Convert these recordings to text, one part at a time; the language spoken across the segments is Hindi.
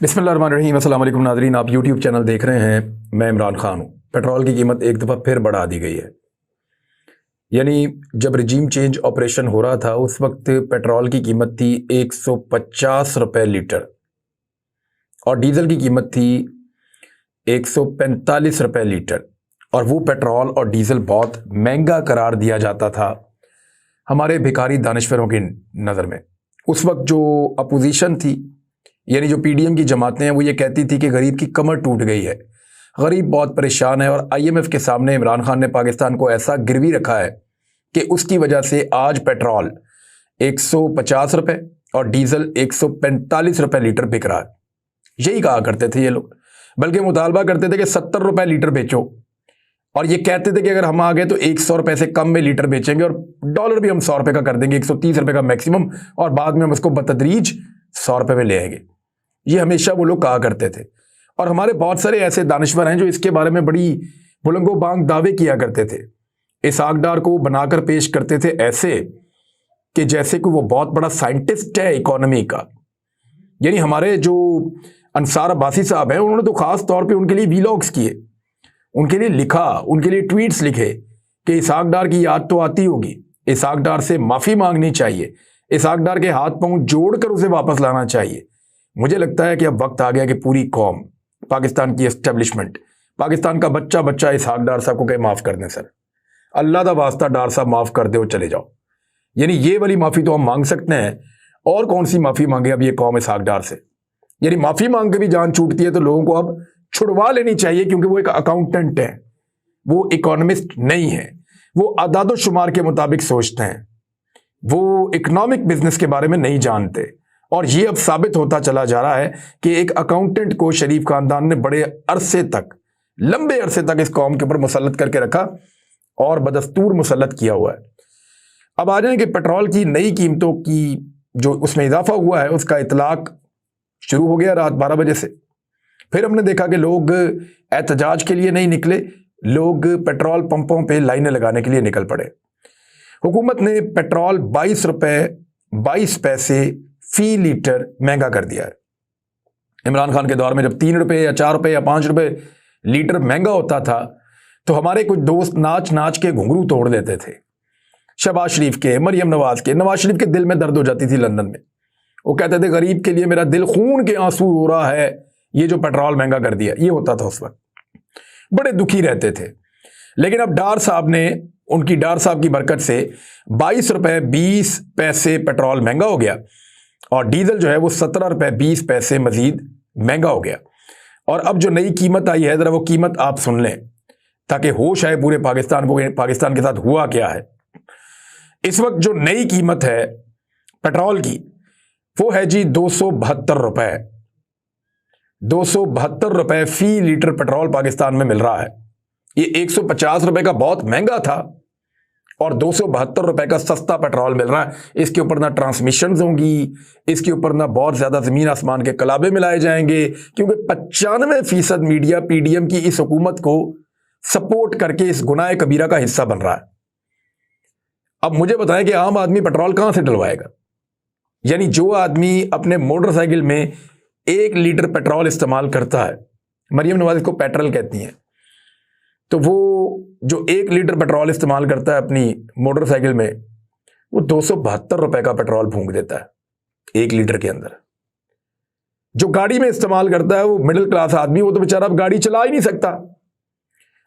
बिस्मिल्लाहिर्रहमानिर्रहीम। अस्सलाम वालेकुम नाज़रीन, आप यूट्यूब चैनल देख रहे हैं। मैं इमरान खान हूँ। पेट्रोल की कीमत एक दफ़ा फिर बढ़ा दी गई है। यानी जब रजीम चेंज ऑपरेशन हो रहा था उस वक्त पेट्रोल की कीमत थी 150 रुपये लीटर और डीजल की कीमत थी 145 रुपये लीटर। और वो पेट्रोल और डीजल बहुत महंगा करार दिया जाता था हमारे भिखारी दानिश्वरों की नज़र में। उस वक्त जो अपोजिशन थी, यानी जो पीडीएम की जमातें हैं, वो ये कहती थी कि गरीब की कमर टूट गई है, गरीब बहुत परेशान है। और आईएमएफ के सामने इमरान खान ने पाकिस्तान को ऐसा गिरवी रखा है कि उसकी वजह से आज पेट्रोल 150 रुपये और डीजल 145 रुपये लीटर बिक रहा है। यही कहा करते थे ये लोग, बल्कि मुतालबा करते थे कि 70 रुपये लीटर बेचो, और ये कहते थे कि अगर हम आ गए तो 100 रुपये से कम में लीटर बेचेंगे और डॉलर भी हम 100 रुपये का कर देंगे, 130 रुपये का मैक्सिमम, और बाद में हम उसको बतदरीज 100 रुपये में ले आएंगे। ये हमेशा वो लोग कहा करते थे। और हमारे बहुत सारे ऐसे दानिश्वर हैं जो इसके बारे में बड़ी बुलंदो बांग दावे किया करते थे। इसहाक डार को बनाकर पेश करते थे ऐसे कि जैसे कि वो बहुत बड़ा साइंटिस्ट है इकोनॉमी का। यानी हमारे जो अंसार अब्बासी साहब हैं, उन्होंने तो खास तौर पे उनके लिए वीलॉग्स किए, उनके लिए लिखा, उनके लिए ट्वीट्स लिखे कि इसहाक डार की याद तो आती होगी, इसहाक डार से माफ़ी मांगनी चाहिए, इसहाक डार के हाथ पांव जोड़कर उसे वापस लाना चाहिए। मुझे लगता है कि अब वक्त आ गया कि पूरी कौम, पाकिस्तान की एस्टेब्लिशमेंट, पाकिस्तान का बच्चा बच्चा इसहाक डार साहब को कहे माफ़ कर दें। सर, अल्लाह दा वास्ता डार साहब माफ़ कर दे और चले जाओ। यानी ये वाली माफ़ी तो हम मांग सकते हैं, और कौन सी माफ़ी मांगे अब ये कौम इसहाक डार से। यानी माफ़ी मांग के भी जान छूटती है तो लोगों को अब छुड़वा लेनी चाहिए, क्योंकि वो एक अकाउंटेंट है, वो इकोनॉमिस्ट नहीं है, वो अदाद शुमार के मुताबिक सोचते हैं, वो इकोनॉमिक बिजनेस के बारे में नहीं जानते। और ये अब साबित होता चला जा रहा है कि एक अकाउंटेंट को शरीफ खानदान ने बड़े अरसे तक, लंबे अरसे तक इस कौम के ऊपर मुसल्लत करके रखा और बदस्तूर मुसल्लत किया हुआ है। अब आ जाए कि पेट्रोल की नई कीमतों की जो उसमें इजाफा हुआ है उसका इतलाक शुरू हो गया रात 12 बजे से। फिर हमने देखा कि लोग एहतजाज के लिए नहीं निकले, लोग पेट्रोल पंपों पे लाइनें लगाने के लिए निकल पड़े। हुकूमत ने पेट्रोल 22 रुपये 22 पैसे फी लीटर महंगा कर दिया है। इमरान खान के दौर में जब 3 रुपये या 4 रुपये या 5 रुपये लीटर महंगा होता था तो हमारे कुछ दोस्त नाच नाच के घुंघरू तोड़ देते थे। शहबाज शरीफ के, मरियम नवाज के, नवाज शरीफ के दिल में दर्द हो जाती थी लंदन में। वो कहते थे गरीब के लिए मेरा दिल खून के आंसू हो रहा है, ये जो पेट्रोल महंगा कर दिया। ये होता था उस वक्त, बड़े दुखी रहते थे। लेकिन अब डार साहब ने, उनकी डार साहब की बरकत से 22 रुपये 20 पैसे पेट्रोल महंगा हो गया और डीजल जो है वो 17 रुपये 20 पैसे मजीद महंगा हो गया। और अब जो नई कीमत आई है, जरा वो कीमत आप सुन लें ताकि होश आए पूरे पाकिस्तान को, पाकिस्तान के साथ हुआ क्या है। इस वक्त जो नई कीमत है पेट्रोल की वो है जी 272 रुपये। 272 रुपये फी लीटर पेट्रोल पाकिस्तान में मिल रहा है। ये 150 रुपये का बहुत महंगा था और 272 रुपये का सस्ता पेट्रोल मिल रहा है। इसके ऊपर ना ट्रांसमिशन होंगी, इसके ऊपर ना बहुत ज़्यादा ज़मीन आसमान के कलाबे मिलाए जाएंगे, क्योंकि 95% मीडिया पीडीएम की इस हुकूमत को सपोर्ट करके इस गुनाह कबीरा का हिस्सा बन रहा है। अब मुझे बताएं कि आम आदमी पेट्रोल कहाँ से डलवाएगा? यानी जो आदमी अपने मोटरसाइकिल में 1 लीटर पेट्रोल इस्तेमाल करता है, मरियम नवाज इसको पेट्रोल कहती हैं, तो वो जो 1 लीटर पेट्रोल इस्तेमाल करता है अपनी मोटरसाइकिल में, वो 272 रुपये का पेट्रोल फूंक देता है 1 लीटर के अंदर। जो गाड़ी में इस्तेमाल करता है वो मिडिल क्लास आदमी, वो तो बेचारा अब गाड़ी चला ही नहीं सकता।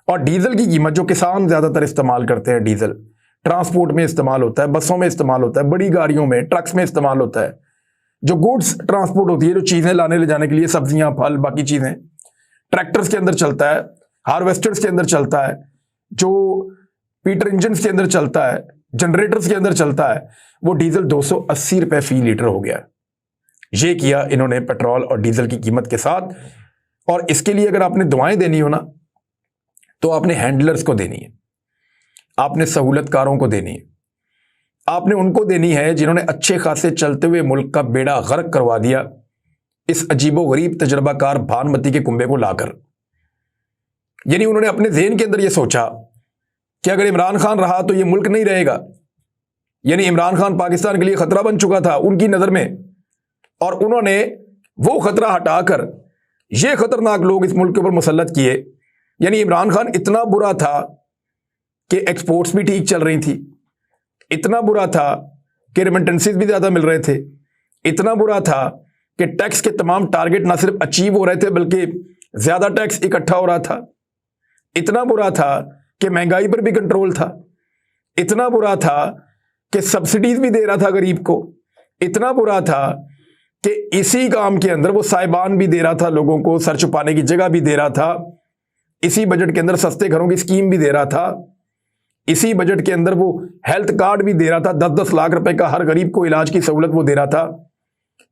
और डीजल की कीमत, जो किसान ज्यादातर इस्तेमाल करते हैं, डीजल ट्रांसपोर्ट में इस्तेमाल होता है, बसों में इस्तेमाल होता है, बड़ी गाड़ियों में, ट्रक्स में इस्तेमाल होता है। जो गुड्स ट्रांसपोर्ट होती है, जो चीजें लाने ले जाने के लिए, सब्जियां, फल, बाकी चीजें, ट्रैक्टर्स के अंदर चलता है, हार्वेस्टर्स के अंदर चलता है, जो पीटर इंजन के अंदर चलता है, जनरेटर्स के अंदर चलता है, वो डीजल 280 रुपये फी लीटर हो गया। ये किया इन्होंने पेट्रोल और डीजल की कीमत के साथ। और इसके लिए अगर आपने दुआएं देनी हो ना, तो आपने हैंडलर्स को देनी है, आपने सहूलतकारों को देनी है, आपने उनको देनी है जिन्होंने अच्छे खासे चलते हुए मुल्क का बेड़ा गर्क करवा दिया इस अजीबो गरीब तजर्बाकार भानमती के कुंबे को लाकर। यानी उन्होंने अपने ज़हन के अंदर यह सोचा कि अगर इमरान खान रहा तो यह मुल्क नहीं रहेगा। यानी इमरान खान पाकिस्तान के लिए खतरा बन चुका था उनकी नज़र में, और उन्होंने वो खतरा हटाकर ये खतरनाक लोग इस मुल्क के ऊपर मुसल्लत किए। यानी इमरान खान इतना बुरा था कि एक्सपोर्ट्स भी ठीक चल रही थी, इतना बुरा था कि रेमिटेंसेस भी ज़्यादा मिल रहे थे, इतना बुरा था कि टैक्स के तमाम टारगेट ना सिर्फ अचीव हो रहे थे बल्कि ज़्यादा टैक्स इकट्ठा हो रहा था, इतना बुरा था कि महंगाई पर भी कंट्रोल था, इतना बुरा था कि सब्सिडीज भी दे रहा था गरीब को, इतना बुरा था कि इसी काम के अंदर वो साइबान भी दे रहा था, लोगों को सर छुपाने की जगह भी दे रहा था, इसी बजट के अंदर सस्ते घरों की स्कीम भी दे रहा था, इसी बजट के अंदर वो हेल्थ कार्ड भी दे रहा था, 10-10 लाख रुपए का हर गरीब को इलाज की सहूलत वो दे रहा था,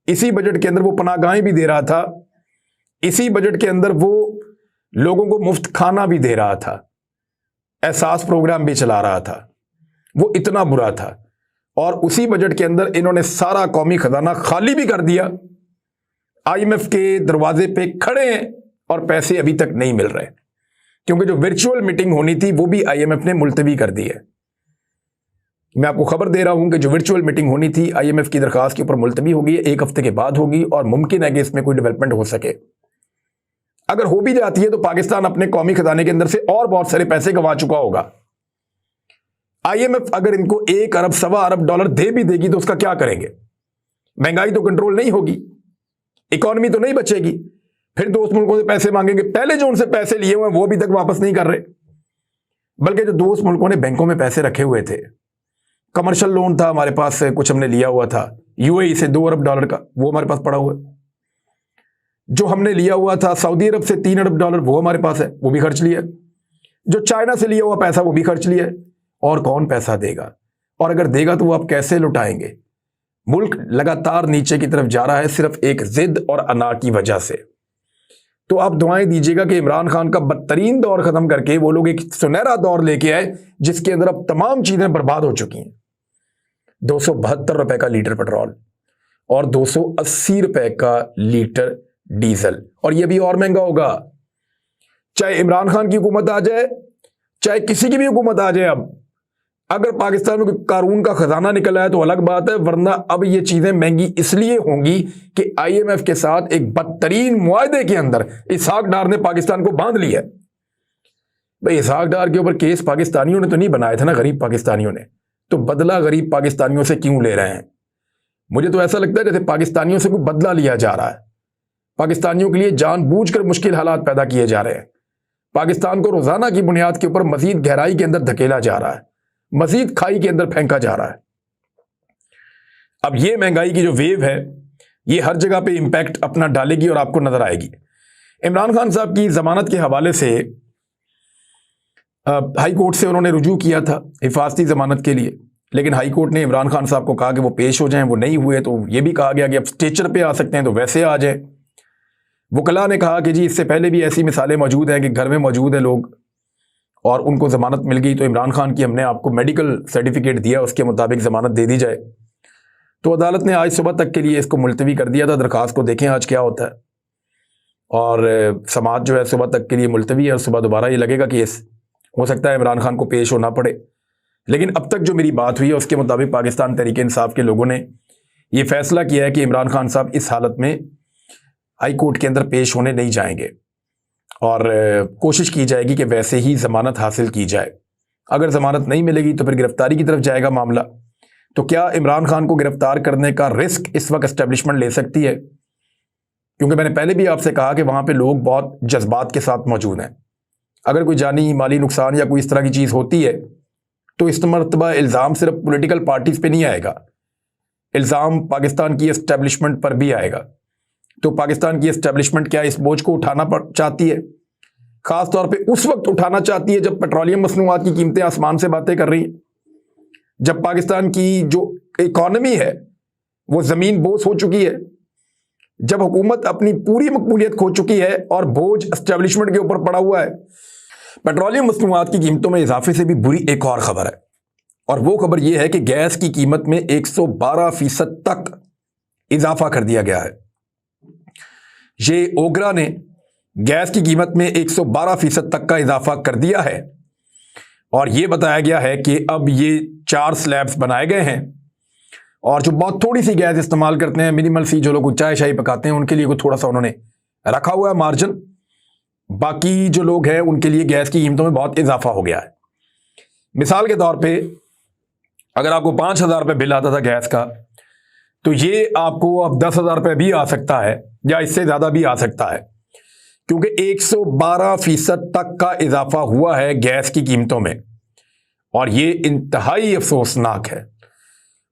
इसी बजट के अंदर वो पनाहगाहें भी दे रहा था, इसी बजट के अंदर वो लोगों को मुफ्त खाना भी दे रहा था, एहसास प्रोग्राम भी चला रहा था। वो इतना बुरा था और उसी बजट के अंदर इन्होंने सारा कौमी खजाना खाली भी कर दिया। आईएमएफ के दरवाजे पे खड़े हैं और पैसे अभी तक नहीं मिल रहे, क्योंकि जो वर्चुअल मीटिंग होनी थी वो भी आईएमएफ ने मुलतवी कर दी है। मैं आपको खबर दे रहा हूं कि जो वर्चुअल मीटिंग होनी थी आईएमएफ की दरखास्त के ऊपर मुलतवी होगी, 1 हफ्ते के बाद होगी और मुमकिन है कि इसमें कोई डेवलपमेंट हो सके। अगर हो भी जाती है तो पाकिस्तान अपने कौमी खजाने के अंदर से और बहुत सारे पैसे गंवा चुका होगा। आईएमएफ अगर इनको 1 अरब सवा अरब डॉलर दे भी देगी तो उसका क्या करेंगे? महंगाई तो कंट्रोल नहीं होगी, इकोनॉमी तो नहीं बचेगी, फिर दोस्त मुल्कों से पैसे मांगेंगे। पहले जो उनसे पैसे लिए हुए हैं वो अभी तक वापस नहीं कर रहे, बल्कि जो दोस्त मुल्कों ने बैंकों में पैसे रखे हुए थे, कमर्शियल लोन था हमारे पास, कुछ हमने लिया हुआ था यूएई से 2 अरब डॉलर का, वो हमारे पास पड़ा हुआ है। जो हमने लिया हुआ था सऊदी अरब से 3 अरब डॉलर, वो हमारे पास है, वो भी खर्च लिया। जो चाइना से लिया हुआ पैसा वो भी खर्च लिया। और कौन पैसा देगा? और अगर देगा तो वो आप कैसे लुटाएंगे? मुल्क लगातार नीचे की तरफ जा रहा है सिर्फ एक जिद और अना की वजह से। तो आप दुआएं दीजिएगा कि इमरान खान का बदतरीन दौर खत्म करके वो लोग एक सुनहरा दौर लेके आए जिसके अंदर अब तमाम चीजें बर्बाद हो चुकी हैं। 272 रुपए का लीटर पेट्रोल और 280 रुपए का लीटर डीजल, और ये भी और महंगा होगा। चाहे इमरान खान की हुकूमत आ जाए, चाहे किसी की भी हुकूमत आ जाए, अब अगर पाकिस्तान में कानून का खजाना निकल आया तो अलग बात है, वरना अब ये चीजें महंगी इसलिए होंगी कि आईएमएफ के साथ एक बदतरीन मुआहदे के अंदर इसहाक डार ने पाकिस्तान को बांध लिया। भाई इसहाक डार के ऊपर केस पाकिस्तानियों ने तो नहीं बनाया था ना, गरीब पाकिस्तानियों ने, तो बदला गरीब पाकिस्तानियों से क्यों ले रहे हैं? मुझे तो ऐसा लगता है जैसे पाकिस्तानियों से कोई बदला लिया जा रहा है, पाकिस्तानियों के लिए जानबूझकर मुश्किल हालात पैदा किए जा रहे हैं, पाकिस्तान को रोजाना की बुनियाद के ऊपर मजीद गहराई के अंदर धकेला जा रहा है, मजीद खाई के अंदर फेंका जा रहा है। अब ये महंगाई की जो वेव है ये हर जगह पे इंपैक्ट अपना डालेगी और आपको नजर आएगी। इमरान खान साहब की जमानत के हवाले से हाई कोर्ट से उन्होंने रुजू किया था हिफाजती जमानत के लिए, लेकिन हाई कोर्ट ने इमरान खान साहब को कहा कि वो पेश हो जाएं, वो नहीं हुए तो ये भी कहा गया कि अब स्टेचर पे आ सकते हैं तो वैसे आ जाए। वकला ने कहा कि जी इससे पहले भी ऐसी मिसालें मौजूद हैं कि घर में मौजूद है लोग और उनको ज़मानत मिल गई, तो इमरान खान की हमने आपको मेडिकल सर्टिफिकेट दिया, उसके मुताबिक ज़मानत दे दी जाए। तो अदालत ने आज सुबह तक के लिए इसको मुलतवी कर दिया था दरख्वास्त को, देखें आज क्या होता है। और समाअत जो है सुबह तक के लिए मुलतवी है और सुबह दोबारा ये लगेगा केस, हो सकता है इमरान खान को पेश होना पड़े। लेकिन अब तक जो मेरी बात हुई है उसके मुताबिक पाकिस्तान तहरीक इंसाफ के लोगों ने ये फैसला किया है कि इमरान खान साहब इस हालत में हाई कोर्ट के अंदर पेश होने नहीं जाएंगे और कोशिश की जाएगी कि वैसे ही ज़मानत हासिल की जाए। अगर ज़मानत नहीं मिलेगी तो फिर गिरफ्तारी की तरफ जाएगा मामला। तो क्या इमरान खान को गिरफ्तार करने का रिस्क इस वक्त एस्टेब्लिशमेंट ले सकती है? क्योंकि मैंने पहले भी आपसे कहा कि वहाँ पे लोग बहुत जज्बात के साथ मौजूद हैं। अगर कोई जानी माली नुकसान या कोई इस तरह की चीज़ होती है तो इस मरतबा इल्ज़ाम सिर्फ पॉलिटिकल पार्टीज़ पे नहीं आएगा, इल्ज़ाम पाकिस्तान की एस्टेब्लिशमेंट पर भी आएगा। तो पाकिस्तान की एस्टेब्लिशमेंट क्या इस बोझ को उठाना चाहती है? खास तौर पे उस वक्त उठाना चाहती है जब पेट्रोलियम मसनूआत की कीमतें आसमान से बातें कर रही हैं, जब पाकिस्तान की जो इकॉनमी है वो ज़मीन बोझ हो चुकी है, जब हुकूमत अपनी पूरी मकबूलियत खो चुकी है और बोझ एस्टेब्लिशमेंट के ऊपर पड़ा हुआ है। पेट्रोलियम मसनूआत की कीमतों में इजाफे से भी बुरी एक और खबर है, और वो खबर यह है कि गैस की कीमत में 112% तक इजाफा कर दिया गया है। ये ओगरा ने गैस की कीमत में 112% तक का इजाफा कर दिया है और यह बताया गया है कि अब ये 4 स्लैब्स बनाए गए हैं और जो बहुत थोड़ी सी गैस इस्तेमाल करते हैं, मिनिमल सी, जो लोग चाय शाय पकाते हैं, उनके लिए कोई थोड़ा सा उन्होंने रखा हुआ है मार्जिन। बाकी जो लोग हैं उनके लिए गैस की कीमतों में बहुत इजाफा हो गया है। मिसाल के तौर पे अगर आपको 5,000 रुपये बिल आता था गैस का, तो ये आपको अब 10,000 रुपये भी आ सकता है या इससे ज़्यादा भी आ सकता है, क्योंकि 112% तक का इजाफा हुआ है गैस की कीमतों में, और ये इंतहाई अफसोसनाक है।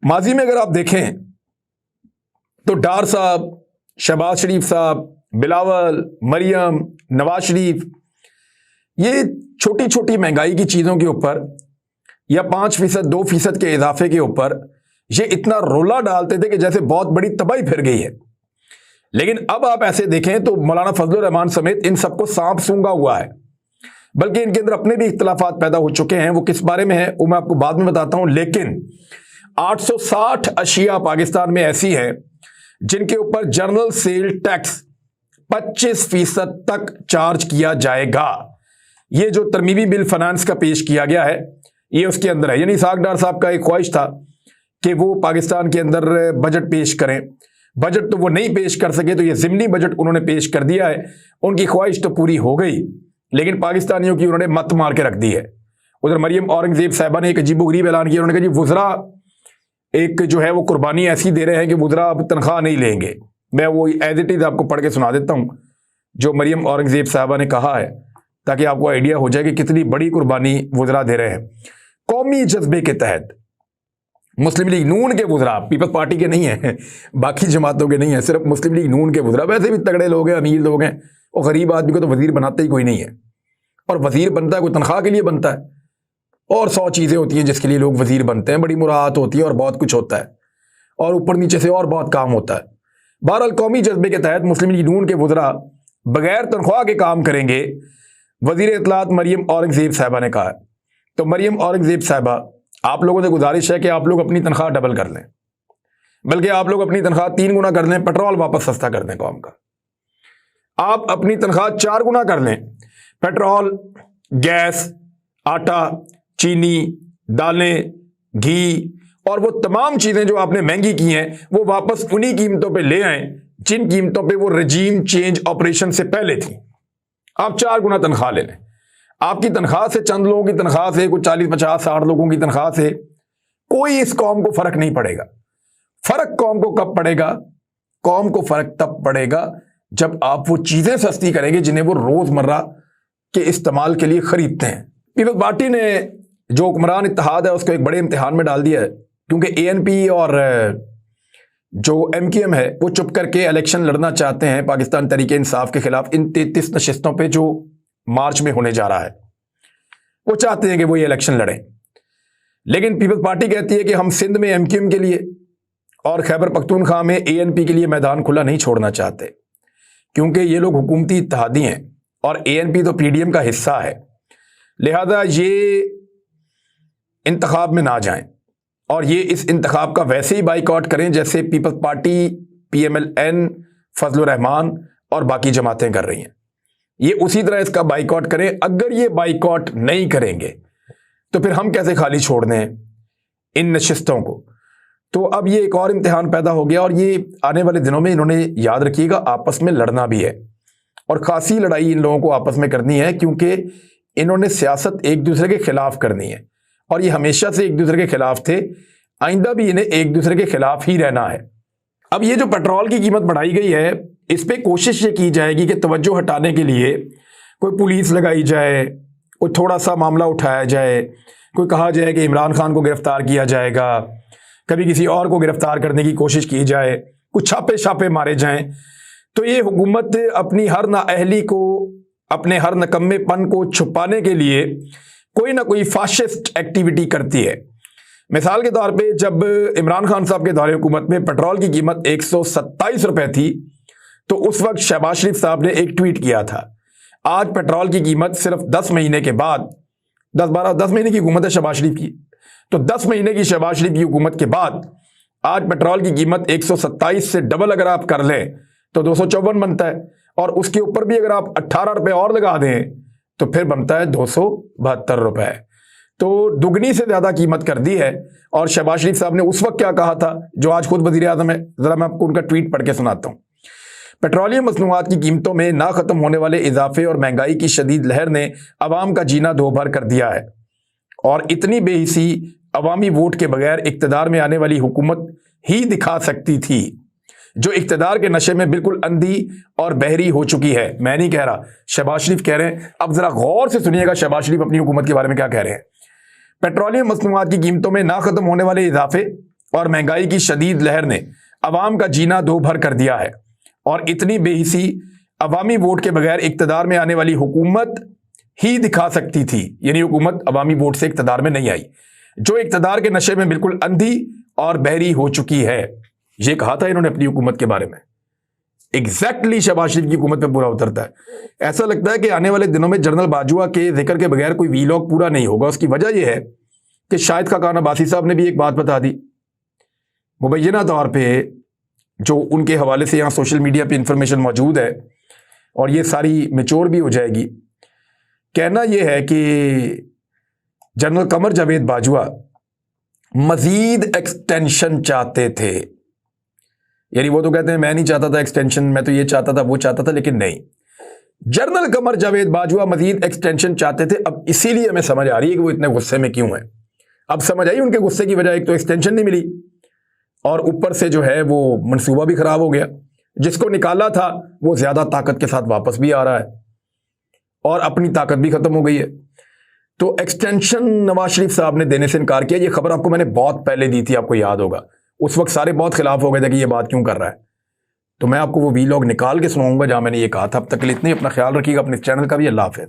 माजी में अगर आप देखें तो डार साहब, शहबाज शरीफ साहब, बिलावल, मरियम, नवाज शरीफ, ये छोटी छोटी महंगाई की चीज़ों के ऊपर या 5%, 2% के इजाफे के ऊपर ये इतना रोला डालते थे कि जैसे बहुत बड़ी तबाही फिर गई है। लेकिन अब आप ऐसे देखें तो मौलाना फजलुर रहमान समेत इन सबको सांप सूंघा हुआ है, बल्कि इनके अंदर अपने भी इख्तलाफात पैदा हो चुके हैं। वो किस बारे में है वो मैं आपको बाद में बताता हूं। लेकिन 860 अशिया पाकिस्तान में ऐसी हैं जिनके ऊपर जनरल सेल टैक्स 25% तक चार्ज किया जाएगा। ये जो तरमीमी बिल फाइनेंस का पेश किया गया है ये उसके अंदर है। यानी इसाक डार साहब का एक ख्वाहिश था कि वो पाकिस्तान के अंदर बजट पेश करें, बजट तो वो नहीं पेश कर सके, तो ये ज़िमनी बजट उन्होंने पेश कर दिया है। उनकी ख्वाहिश तो पूरी हो गई, लेकिन पाकिस्तानियों की उन्होंने मत मार के रख दी है। उधर मरियम औरंगजेब साहिबा ने एक अजीबोगरीब ऐलान किया। उन्होंने कहा जी वुज़रा एक जो है वो कुर्बानी ऐसी दे रहे हैं कि वुज़रा अब तनख्वाह नहीं लेंगे। मैं वो एज इट इज़ आपको पढ़ के सुना देता हूँ जो मरियम औरंगजेब साहिबा ने कहा है, ताकि आपको आइडिया हो जाए कि कितनी बड़ी कुर्बानी वुज़रा दे रहे हैं। कौमी जज्बे के तहत मुस्लिम लीग नून के वुज़रा, पीपल्स पार्टी के नहीं है, बाकी जमातों के नहीं है, सिर्फ मुस्लिम लीग नून के वुज़रा, वैसे भी तगड़े लोग हैं, अमीर लोग हैं, और गरीब आदमी को तो वजीर बनाते ही कोई नहीं है। और वजीर बनता है कोई तनख्वाह के लिए बनता है, और 100 चीज़ें होती हैं जिसके लिए लोग वजीर बनते हैं, बड़ी मुराद होती है और बहुत कुछ होता है, और ऊपर नीचे से और बहुत काम होता है। बहरहाल कौमी जज्बे के तहत मुस्लिम लीग नून के वुज़रा बगैर तनख्वाह के काम करेंगे, वज़ीर इत्तलात मरियम औरंगजेब साहिबा ने कहा है। तो मरियम औरंगजेब साहिबा, आप लोगों से गुजारिश है कि आप लोग अपनी तनख्वाह डबल कर लें, बल्कि आप लोग अपनी तनख्वाह 3 गुना कर लें, पेट्रोल वापस सस्ता कर दें कौम का। आप अपनी तनख्वाह 4 गुना कर लें, पेट्रोल, गैस, आटा, चीनी, दालें, घी और वो तमाम चीज़ें जो आपने महंगी की हैं वो वापस उन्हीं कीमतों पे ले आएं जिन कीमतों पे वो रजीम चेंज ऑपरेशन से पहले थी। आप 4 गुना तनख्वाह ले लें। आपकी तनख्वाह से, चंद लोगों की तनख्वाह से, कुछ 40, 50, 60 लोगों की तनख्वाह से कोई इस कौम को फर्क नहीं पड़ेगा। फर्क कौम को कब पड़ेगा? कौम को फर्क तब पड़ेगा जब आप वो चीजें सस्ती करेंगे जिन्हें वो रोजमर्रा के इस्तेमाल के लिए खरीदते हैं। पीपल्स पार्टी ने जो हुक्मरान इत्तेहाद है उसको एक बड़े इम्तिहान में डाल दिया है, क्योंकि ANP और जो MQM है वो चुप करके इलेक्शन लड़ना चाहते हैं पाकिस्तान तरीके इंसाफ के खिलाफ इन 33 नशिस्तों पे जो मार्च में होने जा रहा है। वो चाहते हैं कि वो ये इलेक्शन लड़ें, लेकिन पीपल्स पार्टी कहती है कि हम सिंध में MQM के लिए और खैबर पख्तूनख्वा में ANP के लिए मैदान खुला नहीं छोड़ना चाहते, क्योंकि ये लोग हुकूमती इत्तेहादी हैं और ANP तो PDM का हिस्सा है। लिहाजा ये इंतखाब में ना जाएं और ये इस इंतखाब का वैसे ही बाइकआउट करें जैसे peoples party, PMLN, Fazlur Rahman और बाकी जमातें कर रही हैं। ये उसी तरह इसका बाइकआउट करें। अगर ये बाइकआउट नहीं करेंगे तो फिर हम कैसे खाली छोड़ दें इन नशिस्तों को? तो अब ये एक और इम्तिहान पैदा हो गया, और ये आने वाले दिनों में इन्होंने, याद रखिएगा, आपस में लड़ना भी है, और खासी लड़ाई इन लोगों को आपस में करनी है, क्योंकि इन्होंने सियासत एक दूसरे के खिलाफ करनी है, और ये हमेशा से एक दूसरे के खिलाफ थे, आइंदा भी इन्हें एक दूसरे के खिलाफ ही रहना है। अब ये जो पेट्रोल की कीमत बढ़ाई गई है, इस पे कोशिश ये की जाएगी कि तवज्जो हटाने के लिए कोई पुलिस लगाई जाए, कोई थोड़ा सा मामला उठाया जाए, कोई कहा जाए कि इमरान खान को गिरफ्तार किया जाएगा, कभी किसी और को गिरफ्तार करने की कोशिश की जाए, कुछ छापे छापे मारे जाएं। तो ये हुकूमत अपनी हर नाअहली को, अपने हर नकम्मेपन को छुपाने के लिए कोई ना कोई फाशिस्ट एक्टिविटी करती है। मिसाल के तौर पे जब इमरान खान साहब के दौरे हुकूमत में पेट्रोल की कीमत 127 रुपए थी, तो उस वक्त शहबाज शरीफ साहब ने एक ट्वीट किया था, आज पेट्रोल की कीमत सिर्फ 10 महीने के बाद, 10 महीने की हुकूमत है शहबाज शरीफ की, तो 10 महीने की शहबाज शरीफ की हुकूमत के बाद आज पेट्रोल की कीमत 127 से डबल अगर आप कर लें तो 254 बनता है, और उसके ऊपर भी अगर आप 18 रुपए और लगा दें तो फिर बनता है 272 रुपए। तो दुगनी से ज्यादा कीमत कर दी है। और शहबाज शरीफ साहब ने उस वक्त क्या कहा था जो आज खुद वजीर आजम है, जरा मैं आपको उनका ट्वीट पढ़ के सुनाता हूं। पेट्रोलियम मसनूआत की कीमतों में ना खत्म होने वाले इजाफे और महंगाई की शदीद लहर ने अवाम का जीना दोभर कर दिया है और इतनी बेहिसी अवामी वोट के बगैर इक्तदार में आने वाली हुकूमत ही दिखा सकती थी जो इक्तदार के नशे में बिल्कुल अंधी और बहरी हो चुकी है। मैं नहीं कह रहा, शहबाज शरीफ कह रहे हैं। अब जरा गौर से सुनिएगा शहबाज शरीफ अपनी हुकूमत के बारे में क्या कह रहे हैं। पेट्रोलियम मसनूआत की कीमतों में ना खत्म होने वाले इजाफे और महंगाई की शदीद लहर ने अवाम का जीना दो भर कर दिया है और इतनी बेहिसी अवामी वोट के बगैर इक्तदार में आने वाली हुकूमत ही दिखा सकती थी, यानी हुकूमत अवामी वोट से इक्तदार में नहीं आई, जो इक्तदार के नशे में बिल्कुल अंधी और बहरी हो चुकी है। ये कहा था इन्होंने अपनी हुकूमत के बारे में। एग्जैक्टली शहबाज शरीफ की हुकूमत पे पूरा उतरता है। ऐसा लगता है कि आने वाले दिनों में जनरल बाजवा के जिक्र के बगैर कोई वीलॉग पूरा नहीं होगा। उसकी वजह यह है कि शाहिद खाकान अब्बासी साहब ने भी एक बात बता दी मुबैना तौर पे, जो उनके हवाले से यहाँ सोशल मीडिया पे इंफॉर्मेशन मौजूद है और ये सारी मैच्योर भी हो जाएगी। कहना यह है कि जनरल कमर जावेद बाजवा मजीद एक्सटेंशन चाहते थे। यानी वो तो कहते हैं मैं नहीं चाहता था एक्सटेंशन, मैं तो ये चाहता था वो चाहता था, लेकिन नहीं, जनरल कमर जावेद बाजवा मजीद एक्सटेंशन चाहते थे। अब इसीलिए हमें समझ आ रही है कि वो इतने गुस्से में क्यों हैं। अब समझ आई उनके गुस्से की वजह, एक तो एक्सटेंशन नहीं मिली और ऊपर से जो है वो मंसूबा भी खराब हो गया। जिसको निकाला था वो ज्यादा ताकत के साथ वापस भी आ रहा है और अपनी ताकत भी खत्म हो गई है। तो एक्सटेंशन नवाज शरीफ साहब ने देने से इनकार किया। ये खबर आपको मैंने बहुत पहले दी थी, आपको याद होगा। उस वक्त सारे बहुत खिलाफ हो गए थे कि ये बात क्यों कर रहा है। तो मैं आपको वो वीलॉग निकाल के सुनाऊंगा जहां मैंने ये कहा था। अब तक के लिए इतनी, अपना ख्याल रखिएगा, अपने चैनल का भी। अल्लाह हाफिज़।